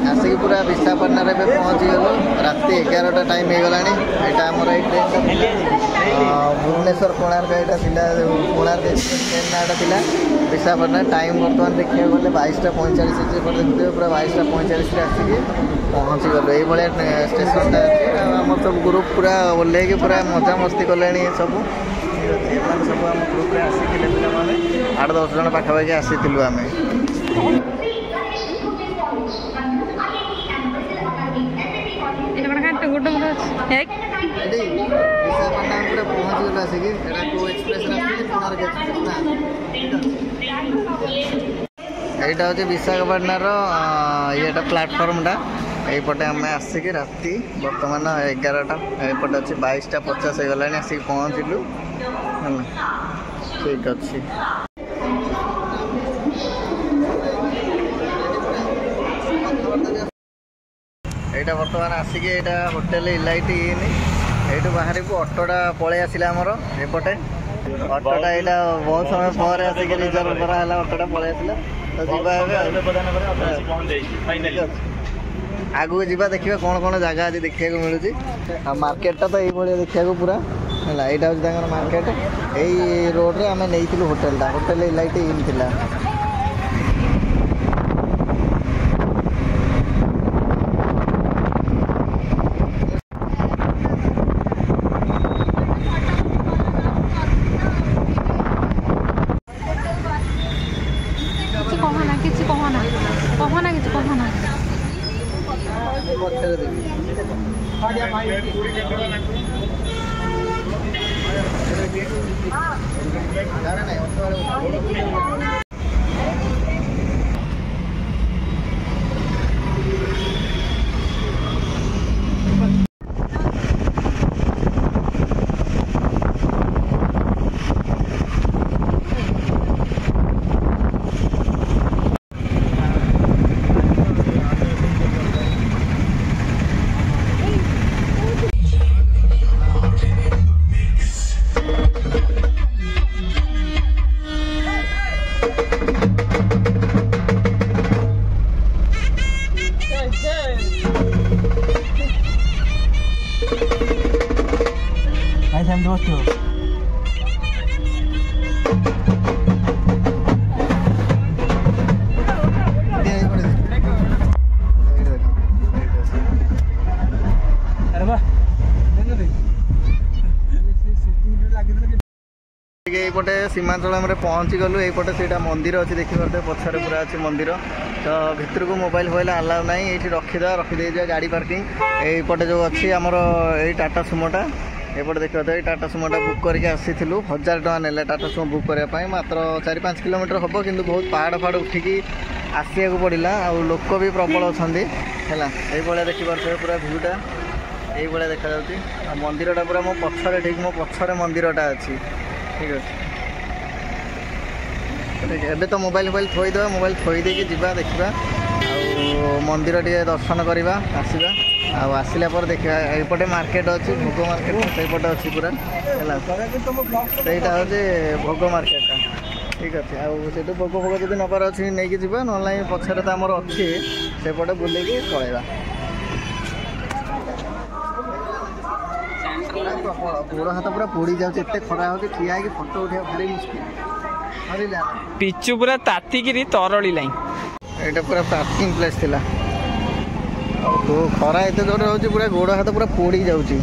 आसिक पूरा विशाखापट्टना पहुँची गलु राति 11टा टाइम हो गला यहाँ आमर ये ट्रेन भुवनेश्वर कोणार्क यहाँ कोणार्क ट्रेन नाटा था विशाखापट्टना टाइम बर्तमान देखा गले 22:45 देखते पूरा 22:45 आसिक पहुँची गलु ये स्टेशन आम सब ग्रुप पूरा ओल्ल पूरा मजा मस्ती कले सब सब आम ग्रुप में आसिले पे 8-10 जन पाखापाखि आसी आम विशाखापट्टना पूरा पहुँच गलु आसिक एक्सप्रेस यहाँ हूँ विशाखापट्टनार ये प्लाटफर्मटा यपटे आम आसिक राति बर्तमान 11टा एपटे अच्छे 22:50 हो गला आसिक पहुँचलु ठीक अच्छे यहाँ बर्तमान आसिक यहाँ होटेल इलाइट ये बाहर को ऑटोटा पलि आसला आमर एपटे ऑटोटा यहाँ बहुत समय पर आसिक रिजर्व कराला ऑटोटा पलि आसला आगू जावा देखिए कौन कौन जगह आज देखा मिलूँ मार्केटा तो ये देखा पूरा है यहाँ हूँ मार्केट यही रोड रे आम नहीं होटेलटा होटेल इलाइट इन थिला ये सीमांचल पहुँची गलु यपटे से मंदिर अच्छे देखिए पछारे पूरा अच्छे मंदिर तो भितर को मोबाइल फोबाइल अलाउ ना ये रखीदे गाड़ी पार्किंग यपटे जो अच्छी आमर ये टाटा सुमोटा एपटे देखिए तो टाटा सुमोटा बुक करके आसीलु 1000 टଙ୍କା नेले टाटा सुमो बुक करने मात्र 4-5 किलोमीटर हम कि बहुत पहाड़ फाड़ उठिकी आसिया को पड़ा आ लोक भी प्रबल अच्छा है ये देखिए पूरा भ्यूटा ये देखा मंदिरटा पूरा मो पछरे ठीक मो पछरे मंदिरटा अच्छी ठीक अच्छे एबे तो मोबाइल फोबाइल थोईदेवा मोबाइल थोईदे जावा देखा मंदिर टे दर्शन करवा आसवा आसला पर देखा एपटे मार्केट अच्छी भोग मार्केट सेपटे अच्छी पूरा है भोग मार्केटा ठीक अच्छे आठ भोग भोग जो नबार अच्छी नहीं जावा ना पछरे तो आमर अच्छी सेपटे बुलेकी पलैया गोड़ हाथ पूरा पोड़ी जाते खरा हो ठिया है फोटो उठा भारी मुश्किल पिचु पूरा तातिकी तरली लाइन ये पूरा पार्किंग प्लेस थिला खरा एत जोर हो पूरा गोड़ हाथ पूरा पोड़ी जाऊँगी।